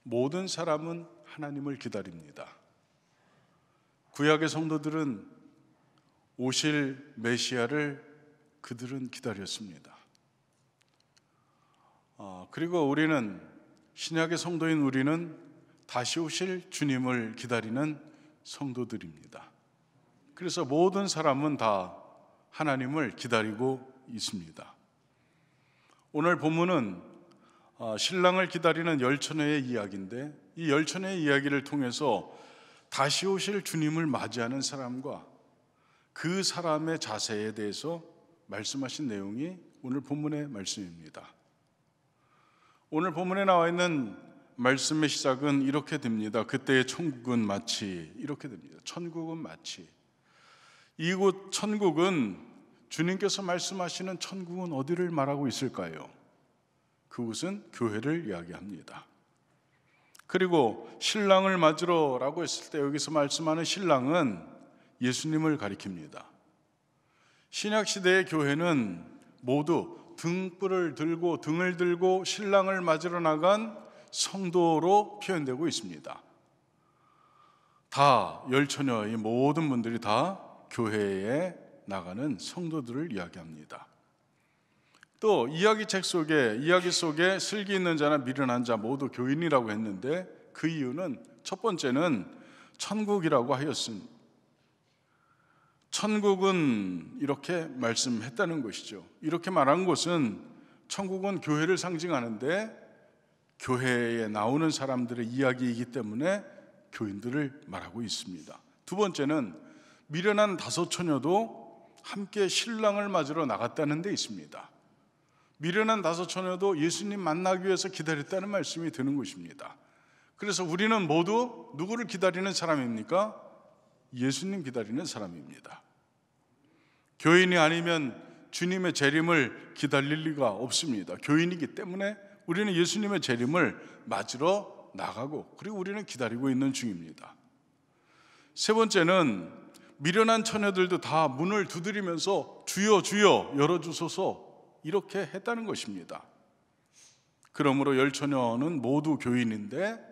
모든 사람은 하나님을 기다립니다. 구약의 성도들은 오실 메시아를 그들은 기다렸습니다. 그리고 우리는, 신약의 성도인 우리는 다시 오실 주님을 기다리는 성도들입니다. 그래서 모든 사람은 다 하나님을 기다리고 있습니다. 오늘 본문은 신랑을 기다리는 열처녀의 이야기인데, 이 열처녀의 이야기를 통해서 다시 오실 주님을 맞이하는 사람과 그 사람의 자세에 대해서 말씀하신 내용이 오늘 본문의 말씀입니다. 오늘 본문에 나와 있는 말씀의 시작은 이렇게 됩니다. 그때의 천국은 마치, 이렇게 됩니다. 천국은 마치. 이곳 천국은, 주님께서 말씀하시는 천국은 어디를 말하고 있을까요? 그곳은 교회를 이야기합니다. 그리고 신랑을 맞으러 라고 했을 때 여기서 말씀하는 신랑은 예수님을 가리킵니다. 신약시대의 교회는 모두 등불을 들고, 등을 들고 신랑을 맞으러 나간 성도로 표현되고 있습니다. 다 열처녀의 모든 분들이 다 교회에 나가는 성도들을 이야기합니다. 또 이야기 속에 슬기 있는 자나 미련한 자 모두 교인이라고 했는데, 그 이유는 첫 번째는 천국이라고 하였습니다. 천국은 이렇게 말씀했다는 것이죠. 이렇게 말한 것은 천국은 교회를 상징하는데 교회에 나오는 사람들의 이야기이기 때문에 교인들을 말하고 있습니다. 두 번째는 미련한 다섯 처녀도 함께 신랑을 맞으러 나갔다는 데 있습니다. 미련한 다섯 처녀도 예수님 만나기 위해서 기다렸다는 말씀이 드는 것입니다. 그래서 우리는 모두 누구를 기다리는 사람입니까? 예수님 기다리는 사람입니다. 교인이 아니면 주님의 재림을 기다릴 리가 없습니다. 교인이기 때문에 우리는 예수님의 재림을 맞으러 나가고, 그리고 우리는 기다리고 있는 중입니다. 세 번째는 미련한 처녀들도 다 문을 두드리면서 주여 주여 열어주소서 이렇게 했다는 것입니다. 그러므로 열처녀는 모두 교인인데,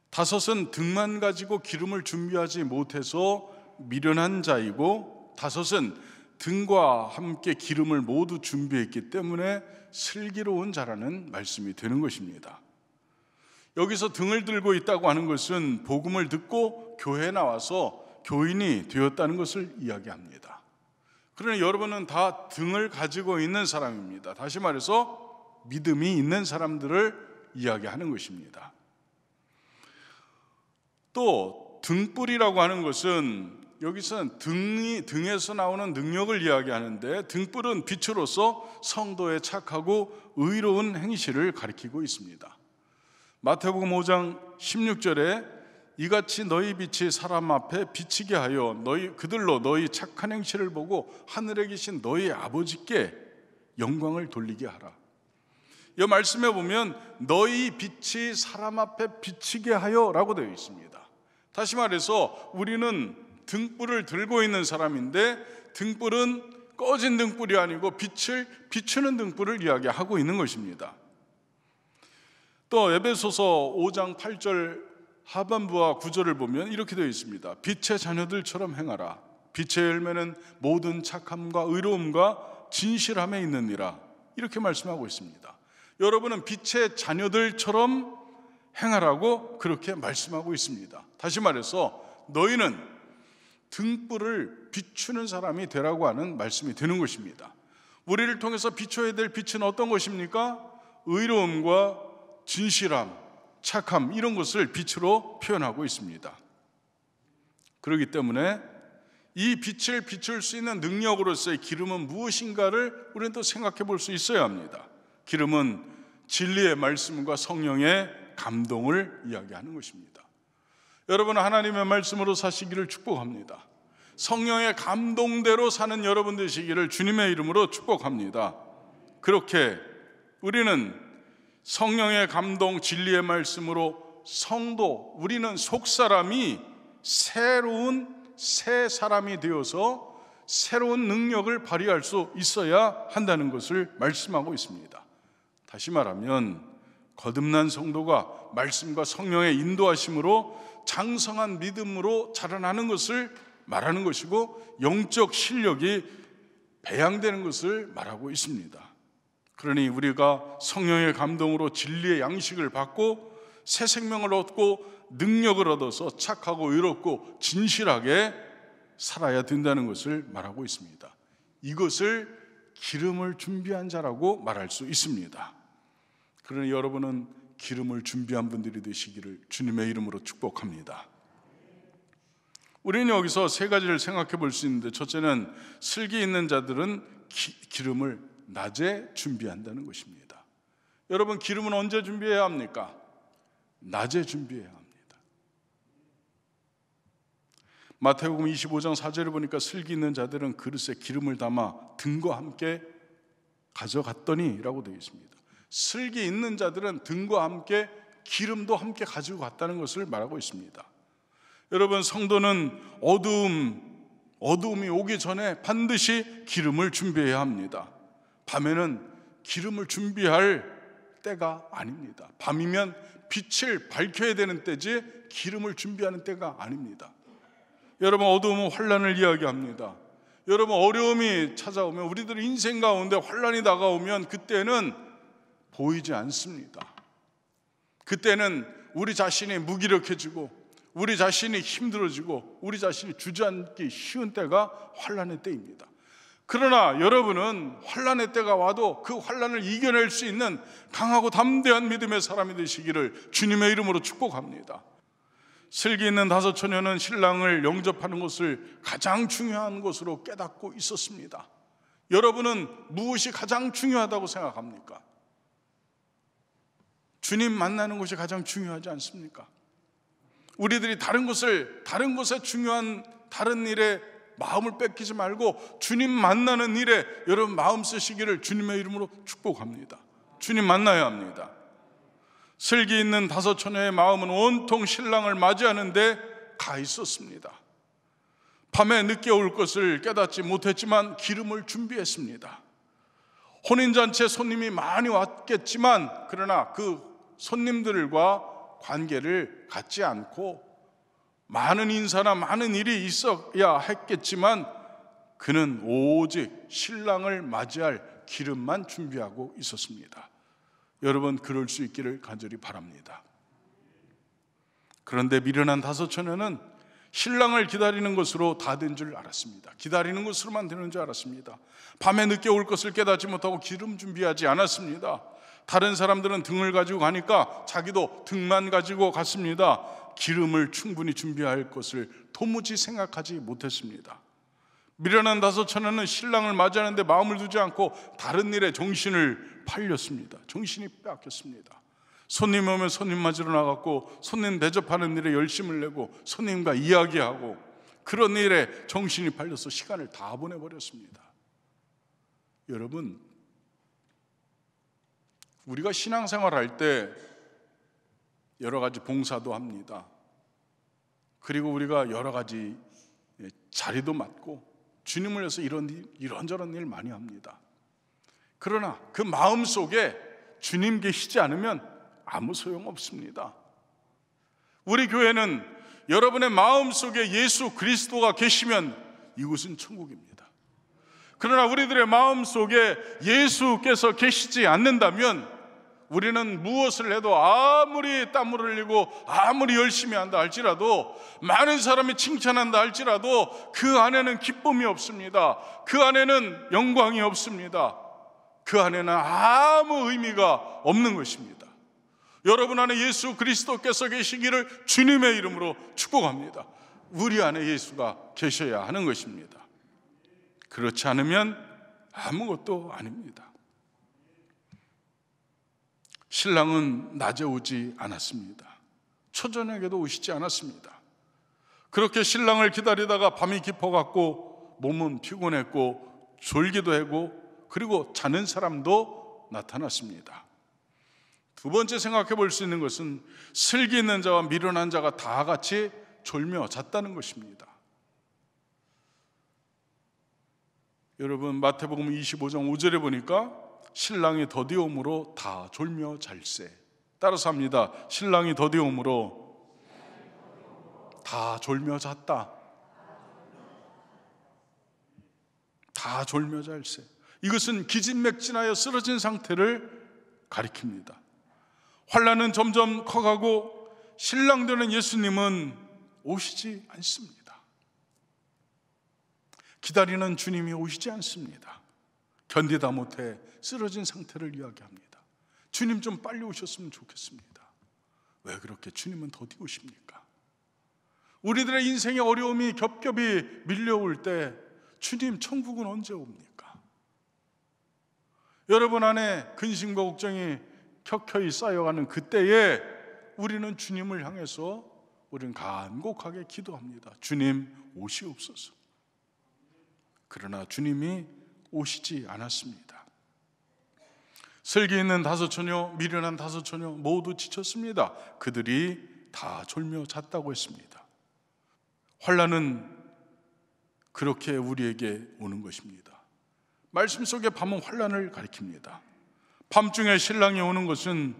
다섯은 등만 가지고 기름을 준비하지 못해서 미련한 자이고, 다섯은 등과 함께 기름을 모두 준비했기 때문에 슬기로운 자라는 말씀이 되는 것입니다. 여기서 등을 들고 있다고 하는 것은 복음을 듣고 교회에 나와서 교인이 되었다는 것을 이야기합니다. 그러나 여러분은 다 등을 가지고 있는 사람입니다. 다시 말해서 믿음이 있는 사람들을 이야기하는 것입니다. 또 등불이라고 하는 것은, 여기서는 등에서 나오는 능력을 이야기하는데, 등불은 빛으로서 성도의 착하고 의로운 행실을 가리키고 있습니다. 마태복음 5장 16절에 이같이 너희 빛이 사람 앞에 비치게 하여 그들로 너희 착한 행실을 보고 하늘에 계신 너희 아버지께 영광을 돌리게 하라. 이 말씀에 보면 너희 빛이 사람 앞에 비치게 하여 라고 되어 있습니다. 다시 말해서 우리는 등불을 들고 있는 사람인데, 등불은 꺼진 등불이 아니고 빛을 비추는 등불을 이야기하고 있는 것입니다. 또 에베소서 5장 8절 하반부와 9절을 보면 이렇게 되어 있습니다. 빛의 자녀들처럼 행하라. 빛의 열매는 모든 착함과 의로움과 진실함에 있느니라. 이렇게 말씀하고 있습니다. 여러분은 빛의 자녀들처럼 행하라고 그렇게 말씀하고 있습니다. 다시 말해서 너희는 등불을 비추는 사람이 되라고 하는 말씀이 되는 것입니다. 우리를 통해서 비춰야 될 빛은 어떤 것입니까? 의로움과 진실함, 착함, 이런 것을 빛으로 표현하고 있습니다. 그렇기 때문에 이 빛을 비출 수 있는 능력으로서의 기름은 무엇인가를 우리는 또 생각해 볼 수 있어야 합니다. 기름은 진리의 말씀과 성령의 감동을 이야기하는 것입니다. 여러분, 하나님의 말씀으로 사시기를 축복합니다. 성령의 감동대로 사는 여러분 되시기를 주님의 이름으로 축복합니다. 그렇게 우리는 성령의 감동, 진리의 말씀으로 성도, 우리는 속사람이 새로운 새 사람이 되어서 새로운 능력을 발휘할 수 있어야 한다는 것을 말씀하고 있습니다. 다시 말하면 거듭난 성도가 말씀과 성령의 인도하심으로 장성한 믿음으로 자라나는 것을 말하는 것이고, 영적 실력이 배양되는 것을 말하고 있습니다. 그러니 우리가 성령의 감동으로 진리의 양식을 받고 새 생명을 얻고 능력을 얻어서 착하고 의롭고 진실하게 살아야 된다는 것을 말하고 있습니다. 이것을 기름을 준비한 자라고 말할 수 있습니다. 그러니 여러분은 기름을 준비한 분들이 되시기를 주님의 이름으로 축복합니다. 우리는 여기서 세 가지를 생각해 볼 수 있는데, 첫째는 슬기 있는 자들은 기름을 낮에 준비한다는 것입니다. 여러분, 기름은 언제 준비해야 합니까? 낮에 준비해야 합니다. 마태복음 25장 4절을 보니까 슬기 있는 자들은 그릇에 기름을 담아 등과 함께 가져갔더니 라고 되어 있습니다. 슬기 있는 자들은 등과 함께 기름도 함께 가지고 갔다는 것을 말하고 있습니다. 여러분, 성도는 어두움이 오기 전에 반드시 기름을 준비해야 합니다. 밤에는 기름을 준비할 때가 아닙니다. 밤이면 빛을 밝혀야 되는 때지 기름을 준비하는 때가 아닙니다. 여러분, 어두움은 환난을 이야기합니다. 여러분, 어려움이 찾아오면, 우리들 인생 가운데 환난이 다가오면 그때는 보이지 않습니다. 그때는 우리 자신이 무기력해지고 우리 자신이 힘들어지고 우리 자신이 주저앉기 쉬운 때가 환난의 때입니다. 그러나 여러분은 환난의 때가 와도 그 환난을 이겨낼 수 있는 강하고 담대한 믿음의 사람이 되시기를 주님의 이름으로 축복합니다. 슬기 있는 다섯 처녀는 신랑을 영접하는 것을 가장 중요한 것으로 깨닫고 있었습니다. 여러분은 무엇이 가장 중요하다고 생각합니까? 주님 만나는 것이 가장 중요하지 않습니까? 우리들이 다른 것에 중요한 다른 일에 마음을 뺏기지 말고 주님 만나는 일에 여러분 마음 쓰시기를 주님의 이름으로 축복합니다. 주님 만나야 합니다. 슬기 있는 다섯 처녀의 마음은 온통 신랑을 맞이하는 데 가 있었습니다. 밤에 늦게 올 것을 깨닫지 못했지만 기름을 준비했습니다. 혼인잔치에 손님이 많이 왔겠지만 그러나 그 손님들과 관계를 갖지 않고 많은 인사나 많은 일이 있어야 했겠지만 그는 오직 신랑을 맞이할 기름만 준비하고 있었습니다. 여러분, 그럴 수 있기를 간절히 바랍니다. 그런데 미련한 다섯 처녀는 신랑을 기다리는 것으로 다 된 줄 알았습니다. 기다리는 것으로만 되는 줄 알았습니다. 밤에 늦게 올 것을 깨닫지 못하고 기름 준비하지 않았습니다. 다른 사람들은 등을 가지고 가니까 자기도 등만 가지고 갔습니다. 기름을 충분히 준비할 것을 도무지 생각하지 못했습니다. 미련한 다섯 처녀는 신랑을 맞이하는데 마음을 두지 않고 다른 일에 정신을 팔렸습니다. 정신이 빼앗겼습니다. 손님 오면 손님 맞으러 나갔고 손님 대접하는 일에 열심을 내고 손님과 이야기하고 그런 일에 정신이 팔려서 시간을 다 보내버렸습니다. 여러분, 우리가 신앙생활할 때 여러 가지 봉사도 합니다. 그리고 우리가 여러 가지 자리도 맡고 주님을 위해서 이런저런 일 많이 합니다. 그러나 그 마음속에 주님 계시지 않으면 아무 소용없습니다. 우리 교회는 여러분의 마음속에 예수 그리스도가 계시면 이곳은 천국입니다. 그러나 우리들의 마음속에 예수께서 계시지 않는다면 우리는 무엇을 해도 아무리 땀을 흘리고 아무리 열심히 한다 할지라도 많은 사람이 칭찬한다 할지라도 그 안에는 기쁨이 없습니다. 그 안에는 영광이 없습니다. 그 안에는 아무 의미가 없는 것입니다. 여러분 안에 예수 그리스도께서 계시기를 주님의 이름으로 축복합니다. 우리 안에 예수가 계셔야 하는 것입니다. 그렇지 않으면 아무것도 아닙니다. 신랑은 낮에 오지 않았습니다. 초저녁에도 오시지 않았습니다. 그렇게 신랑을 기다리다가 밤이 깊어갔고 몸은 피곤했고 졸기도 하고 그리고 자는 사람도 나타났습니다. 두 번째 생각해 볼 수 있는 것은 슬기 있는 자와 미련한 자가 다 같이 졸며 잤다는 것입니다. 여러분, 마태복음 25장 5절에 보니까 신랑이 더디움으로 다 졸며 잘세. 따라서 합니다. 신랑이 더디움으로 다 졸며 잤다. 다 졸며 잘세. 이것은 기진맥진하여 쓰러진 상태를 가리킵니다. 환난은 점점 커가고 신랑 되는 예수님은 오시지 않습니다. 기다리는 주님이 오시지 않습니다. 견디다 못해 쓰러진 상태를 이야기합니다. 주님 좀 빨리 오셨으면 좋겠습니다. 왜 그렇게 주님은 더디 오십니까? 우리들의 인생의 어려움이 겹겹이 밀려올 때 주님 천국은 언제 옵니까? 여러분 안에 근심과 걱정이 켜켜이 쌓여가는 그때에 우리는 주님을 향해서 우리는 간곡하게 기도합니다. 주님 오시옵소서. 그러나 주님이 오시지 않았습니다. 슬기 있는 다섯 처녀, 미련한 다섯 처녀 모두 지쳤습니다. 그들이 다 졸며 잤다고 했습니다. 환난은 그렇게 우리에게 오는 것입니다. 말씀 속의 밤은 환난을 가리킵니다. 밤중에 신랑이 오는 것은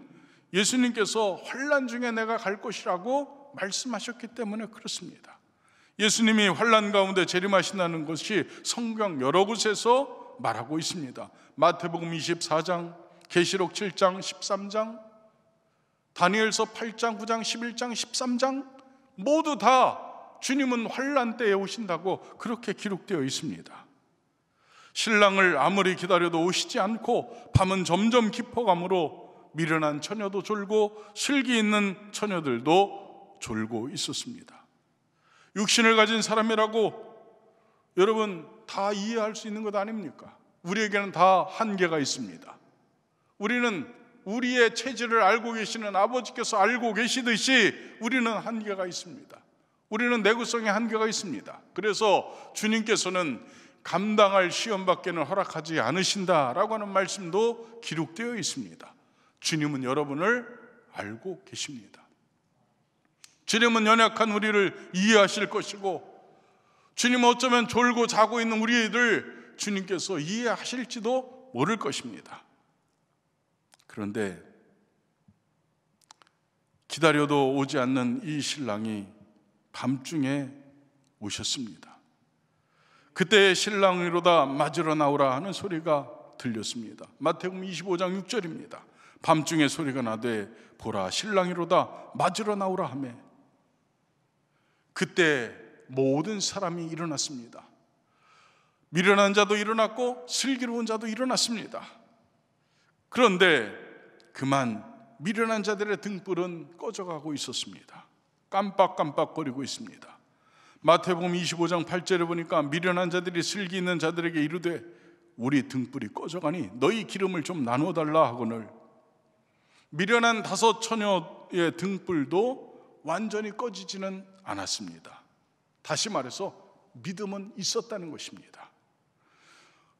예수님께서 환난 중에 내가 갈 것이라고 말씀하셨기 때문에 그렇습니다. 예수님이 환난 가운데 재림하신다는 것이 성경 여러 곳에서 말하고 있습니다. 마태복음 24장, 계시록 7장, 13장, 다니엘서 8장, 9장, 11장, 13장 모두 다 주님은 환난 때에 오신다고 그렇게 기록되어 있습니다. 신랑을 아무리 기다려도 오시지 않고 밤은 점점 깊어가므로 미련한 처녀도 졸고 슬기 있는 처녀들도 졸고 있었습니다. 육신을 가진 사람이라고 여러분 다 이해할 수 있는 것 아닙니까? 우리에게는 다 한계가 있습니다. 우리는 우리의 체질을 알고 계시는 아버지께서 알고 계시듯이 우리는 한계가 있습니다. 우리는 내구성에 한계가 있습니다. 그래서 주님께서는 감당할 시험밖에는 허락하지 않으신다라고 하는 말씀도 기록되어 있습니다. 주님은 여러분을 알고 계십니다. 주님은 연약한 우리를 이해하실 것이고, 주님은 어쩌면 졸고 자고 있는 우리를 주님께서 이해하실지도 모를 것입니다. 그런데 기다려도 오지 않는 이 신랑이 밤중에 오셨습니다. 그때 신랑이로다 맞으러 나오라 하는 소리가 들렸습니다. 마태복음 25장 6절입니다. 밤중에 소리가 나되 보라 신랑이로다 맞으러 나오라 하매 그때 모든 사람이 일어났습니다. 미련한 자도 일어났고 슬기로운 자도 일어났습니다. 그런데 그만 미련한 자들의 등불은 꺼져가고 있었습니다. 깜빡깜빡거리고 있습니다. 마태복음 25장 8절에 보니까 미련한 자들이 슬기 있는 자들에게 이르되 우리 등불이 꺼져가니 너희 기름을 좀 나누어 달라 하거늘 미련한 다섯 처녀의 등불도 완전히 꺼지지는 않았습니다. 다시 말해서 믿음은 있었다는 것입니다.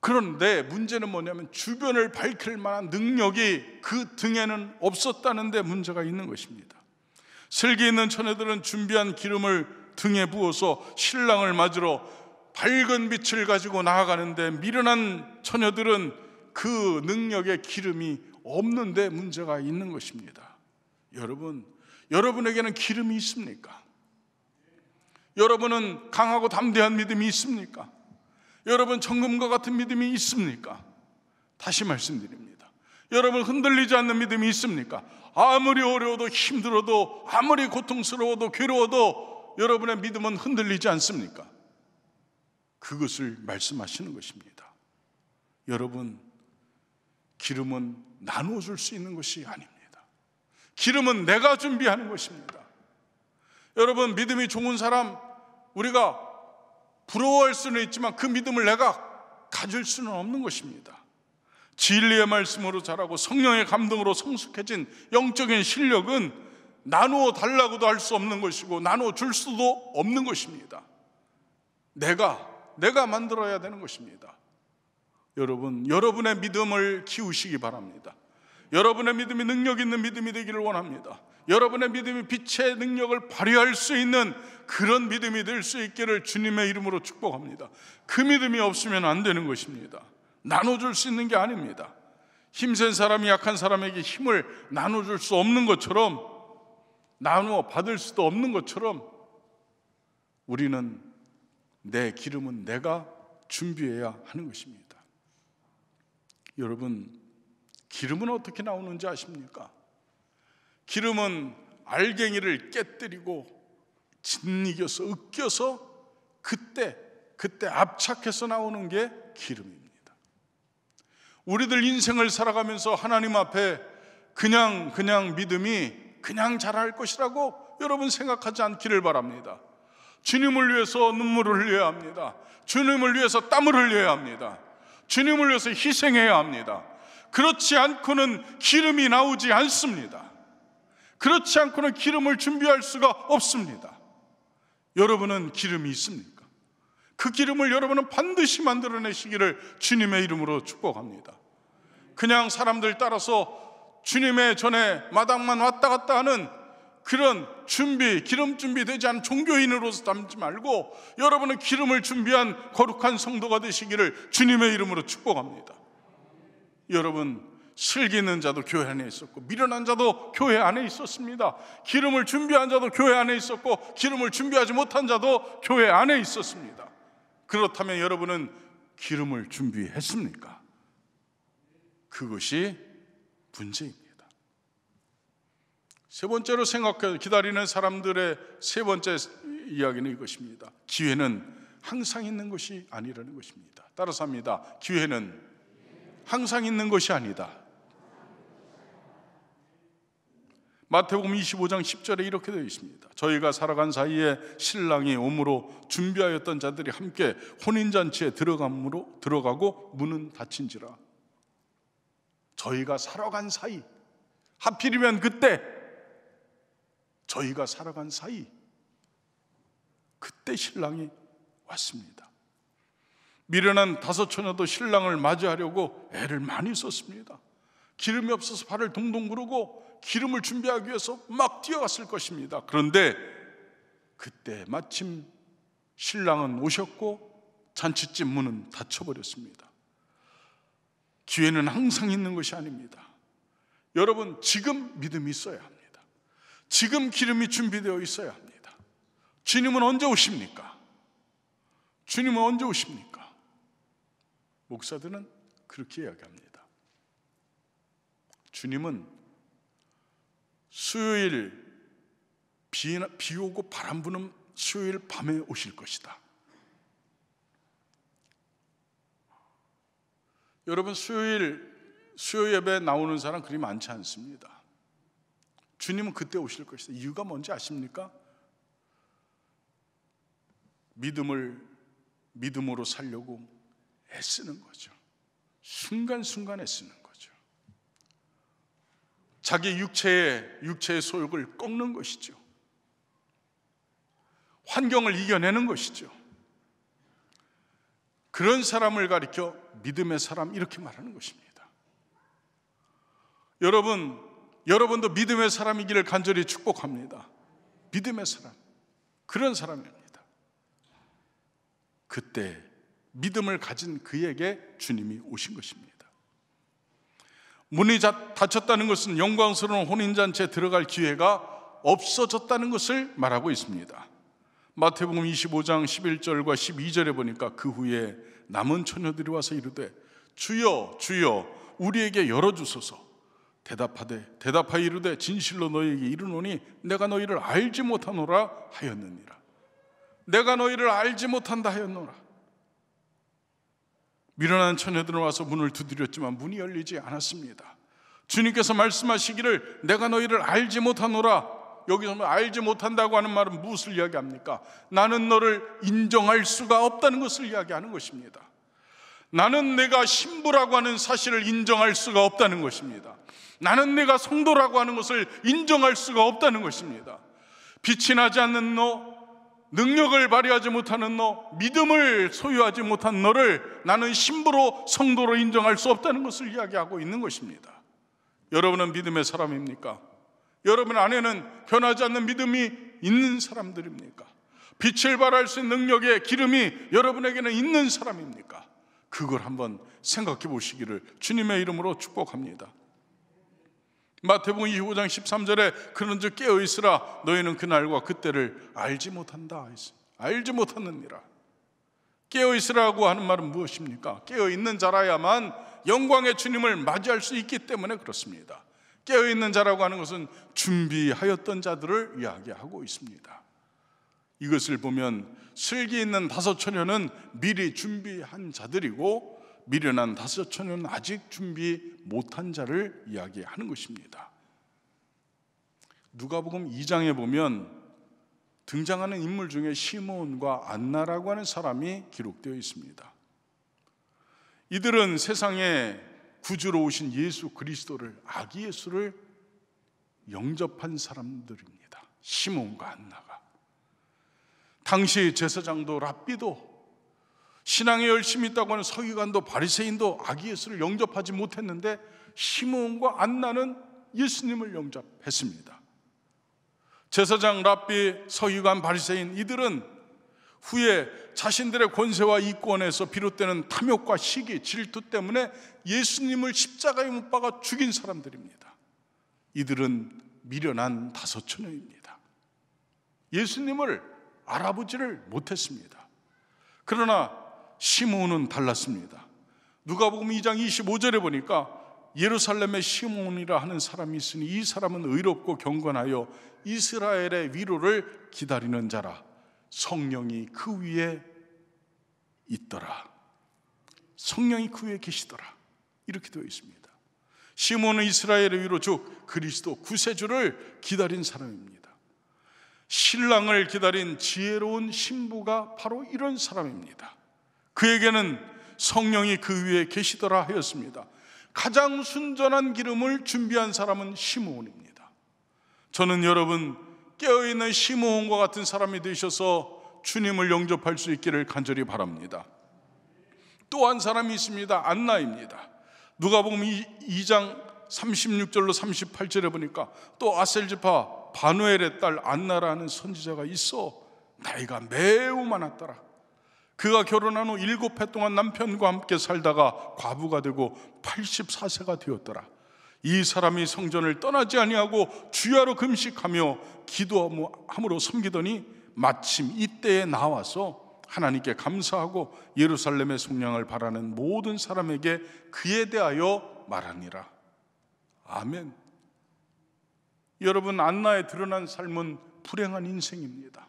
그런데 문제는 뭐냐면 주변을 밝힐 만한 능력이 그 등에는 없었다는 데 문제가 있는 것입니다. 슬기 있는 처녀들은 준비한 기름을 등에 부어서 신랑을 맞으러 밝은 빛을 가지고 나아가는데 미련한 처녀들은 그 능력의 기름이 없는데 문제가 있는 것입니다. 여러분에게는 기름이 있습니까? 여러분은 강하고 담대한 믿음이 있습니까? 여러분 정금과 같은 믿음이 있습니까? 다시 말씀드립니다. 여러분 흔들리지 않는 믿음이 있습니까? 아무리 어려워도 힘들어도 아무리 고통스러워도 괴로워도 여러분의 믿음은 흔들리지 않습니까? 그것을 말씀하시는 것입니다. 여러분, 기름은 나누어 줄 수 있는 것이 아닙니다. 기름은 내가 준비하는 것입니다. 여러분, 믿음이 좋은 사람 우리가 부러워할 수는 있지만 그 믿음을 내가 가질 수는 없는 것입니다. 진리의 말씀으로 자라고 성령의 감동으로 성숙해진 영적인 실력은 나누어 달라고도 할 수 없는 것이고 나누어 줄 수도 없는 것입니다. 내가 만들어야 되는 것입니다. 여러분, 여러분의 믿음을 키우시기 바랍니다. 여러분의 믿음이 능력 있는 믿음이 되기를 원합니다. 여러분의 믿음이 빛의 능력을 발휘할 수 있는 그런 믿음이 될 수 있기를 주님의 이름으로 축복합니다. 그 믿음이 없으면 안 되는 것입니다. 나눠줄 수 있는 게 아닙니다. 힘센 사람이 약한 사람에게 힘을 나눠줄 수 없는 것처럼, 나누어 받을 수도 없는 것처럼, 우리는 내 기름은 내가 준비해야 하는 것입니다. 여러분, 기름은 어떻게 나오는지 아십니까? 기름은 알갱이를 깨뜨리고 짓이겨서 으깨서 그때 압착해서 나오는 게 기름입니다. 우리들 인생을 살아가면서 하나님 앞에 그냥 믿음이 그냥 자랄 것이라고 여러분 생각하지 않기를 바랍니다. 주님을 위해서 눈물을 흘려야 합니다. 주님을 위해서 땀을 흘려야 합니다. 주님을 위해서 희생해야 합니다. 그렇지 않고는 기름이 나오지 않습니다. 그렇지 않고는 기름을 준비할 수가 없습니다. 여러분은 기름이 있습니까? 그 기름을 여러분은 반드시 만들어내시기를 주님의 이름으로 축복합니다. 그냥 사람들 따라서 주님의 전에 마당만 왔다 갔다 하는 그런 기름 준비되지 않은 종교인으로서 담지 말고 여러분은 기름을 준비한 거룩한 성도가 되시기를 주님의 이름으로 축복합니다. 여러분, 슬기 있는 자도 교회 안에 있었고 미련한 자도 교회 안에 있었습니다. 기름을 준비한 자도 교회 안에 있었고 기름을 준비하지 못한 자도 교회 안에 있었습니다. 그렇다면 여러분은 기름을 준비했습니까? 그것이 문제입니다. 세 번째로 기다리는 사람들의 세 번째 이야기는 이것입니다. 기회는 항상 있는 것이 아니라는 것입니다. 따라서 합니다. 기회는 항상 있는 것이 아니다. 마태복음 25장 10절에 이렇게 되어 있습니다. 저희가 살아간 사이에 신랑이 오므로 준비하였던 자들이 함께 혼인잔치에 들어가고 문은 닫힌지라. 저희가 살아간 사이, 하필이면 그때 저희가 살아간 사이, 그때 신랑이 왔습니다. 미련한 다섯 처녀도 신랑을 맞이하려고 애를 많이 썼습니다. 기름이 없어서 발을 동동 구르고 기름을 준비하기 위해서 막 뛰어갔을 것입니다. 그런데 그때 마침 신랑은 오셨고 잔치집 문은 닫혀버렸습니다. 기회는 항상 있는 것이 아닙니다. 여러분, 지금 믿음이 있어야 합니다. 지금 기름이 준비되어 있어야 합니다. 주님은 언제 오십니까? 주님은 언제 오십니까? 목사들은 그렇게 이야기합니다. 주님은 수요일 비 오고 바람 부는 수요일 밤에 오실 것이다. 여러분, 수요 예배에 나오는 사람 그리 많지 않습니다. 주님은 그때 오실 것이다. 이유가 뭔지 아십니까? 믿음으로 살려고 애쓰는 거죠. 순간순간 애쓰는 거죠. 자기 육체의 소욕을 꺾는 것이죠. 환경을 이겨내는 것이죠. 그런 사람을 가리켜 믿음의 사람, 이렇게 말하는 것입니다. 여러분도 믿음의 사람이기를 간절히 축복합니다. 믿음의 사람, 그런 사람입니다. 그때 믿음을 가진 그에게 주님이 오신 것입니다. 문이 닫혔다는 것은 영광스러운 혼인잔치에 들어갈 기회가 없어졌다는 것을 말하고 있습니다. 마태복음 25장 11절과 12절에 보니까 그 후에 남은 처녀들이 와서 이르되 주여 주여 우리에게 열어주소서. 대답하여 이르되 진실로 너희에게 이르노니 내가 너희를 알지 못하노라 하였느니라. 내가 너희를 알지 못한다 하였노라. 미련한 처녀들은 와서 문을 두드렸지만 문이 열리지 않았습니다. 주님께서 말씀하시기를 내가 너희를 알지 못하노라. 여기서 알지 못한다고 하는 말은 무엇을 이야기합니까? 나는 너를 인정할 수가 없다는 것을 이야기하는 것입니다. 나는 내가 신부라고 하는 사실을 인정할 수가 없다는 것입니다. 나는 내가 성도라고 하는 것을 인정할 수가 없다는 것입니다. 빛이 나지 않는 너, 능력을 발휘하지 못하는 너, 믿음을 소유하지 못한 너를 나는 신부로 성도로 인정할 수 없다는 것을 이야기하고 있는 것입니다. 여러분은 믿음의 사람입니까? 여러분 안에는 변하지 않는 믿음이 있는 사람들입니까? 빛을 발할 수 있는 능력의 기름이 여러분에게는 있는 사람입니까? 그걸 한번 생각해 보시기를 주님의 이름으로 축복합니다. 마태복음 25장 13절에 그런즉 깨어 있으라 너희는 그날과 그때를 알지 못한다. 알지 못하느니라. 깨어 있으라고 하는 말은 무엇입니까? 깨어 있는 자라야만 영광의 주님을 맞이할 수 있기 때문에 그렇습니다. 깨어 있는 자라고 하는 것은 준비하였던 자들을 이야기하고 있습니다. 이것을 보면 슬기 있는 다섯 처녀는 미리 준비한 자들이고 미련한 다섯 처녀는 아직 준비 못한 자를 이야기하는 것입니다. 누가복음 2장에 보면 등장하는 인물 중에 시므온과 안나라고 하는 사람이 기록되어 있습니다. 이들은 세상에 구주로 오신 예수 그리스도를, 아기 예수를 영접한 사람들입니다. 시므온과 안나가. 당시 제사장도 랍비도 신앙에 열심히 있다고 하는 서기관도 바리새인도 아기 예수를 영접하지 못했는데 시므온과 안나는 예수님을 영접했습니다. 제사장, 랍비, 서기관, 바리새인 이들은 후에 자신들의 권세와 이권에서 비롯되는 탐욕과 시기, 질투 때문에 예수님을 십자가에 못 박아 죽인 사람들입니다. 이들은 미련한 다섯 처녀입니다. 예수님을 알아보지를 못했습니다. 그러나 시므온은 달랐습니다. 누가복음 2장 25절에 보니까 예루살렘에 시므온이라 하는 사람이 있으니 이 사람은 의롭고 경건하여 이스라엘의 위로를 기다리는 자라. 성령이 그 위에 있더라. 성령이 그 위에 계시더라. 이렇게 되어 있습니다. 시므온은 이스라엘의 위로 즉 그리스도 구세주를 기다린 사람입니다. 신랑을 기다린 지혜로운 신부가 바로 이런 사람입니다. 그에게는 성령이 그 위에 계시더라 하였습니다. 가장 순전한 기름을 준비한 사람은 시므온입니다. 저는 여러분 깨어있는 시므온과 같은 사람이 되셔서 주님을 영접할 수 있기를 간절히 바랍니다. 또 한 사람이 있습니다. 안나입니다. 누가복음 2장 36절로 38절에 보니까 또 아셀지파 바누엘의 딸 안나라는 선지자가 있어 나이가 매우 많았더라. 그가 결혼한 후 7해 동안 남편과 함께 살다가 과부가 되고 84세가 되었더라. 이 사람이 성전을 떠나지 아니하고 주야로 금식하며 기도함으로 섬기더니 마침 이때에 나와서 하나님께 감사하고 예루살렘의 속량을 바라는 모든 사람에게 그에 대하여 말하니라. 아멘. 여러분, 안나에 드러난 삶은 불행한 인생입니다.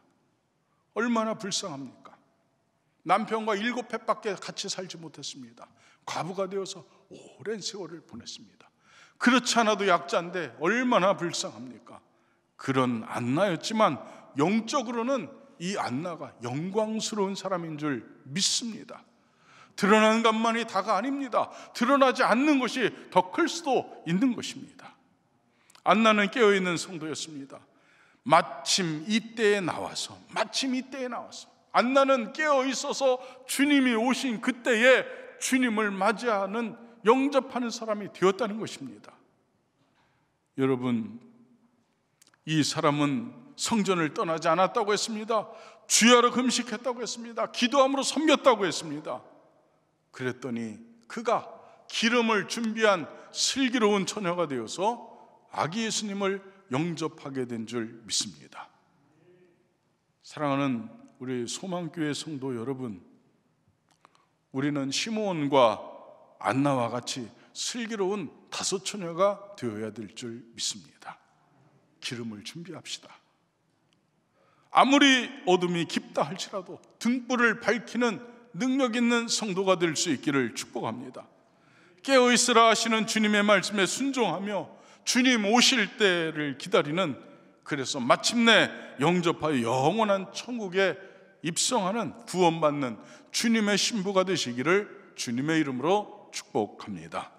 얼마나 불쌍합니까? 남편과 7해밖에 같이 살지 못했습니다. 과부가 되어서 오랜 세월을 보냈습니다. 그렇지 않아도 약자인데 얼마나 불쌍합니까? 그런 안나였지만 영적으로는 이 안나가 영광스러운 사람인 줄 믿습니다. 드러나는 것만이 다가 아닙니다. 드러나지 않는 것이 더 클 수도 있는 것입니다. 안나는 깨어있는 성도였습니다. 마침 이때에 나와서 안나는 깨어있어서 주님이 오신 그때에 주님을 맞이하는 영접하는 사람이 되었다는 것입니다. 여러분, 이 사람은 성전을 떠나지 않았다고 했습니다. 주야로 금식했다고 했습니다. 기도함으로 섬겼다고 했습니다. 그랬더니 그가 기름을 준비한 슬기로운 처녀가 되어서 아기 예수님을 영접하게 된 줄 믿습니다. 사랑하는 우리 소망교회 성도 여러분, 우리는 시므온과 안나와 같이 슬기로운 다섯 처녀가 되어야 될 줄 믿습니다. 기름을 준비합시다. 아무리 어둠이 깊다 할지라도 등불을 밝히는 능력 있는 성도가 될 수 있기를 축복합니다. 깨어있으라 하시는 주님의 말씀에 순종하며 주님 오실 때를 기다리는, 그래서 마침내 영접하여 영원한 천국에 입성하는, 구원받는 주님의 신부가 되시기를 주님의 이름으로 축복합니다.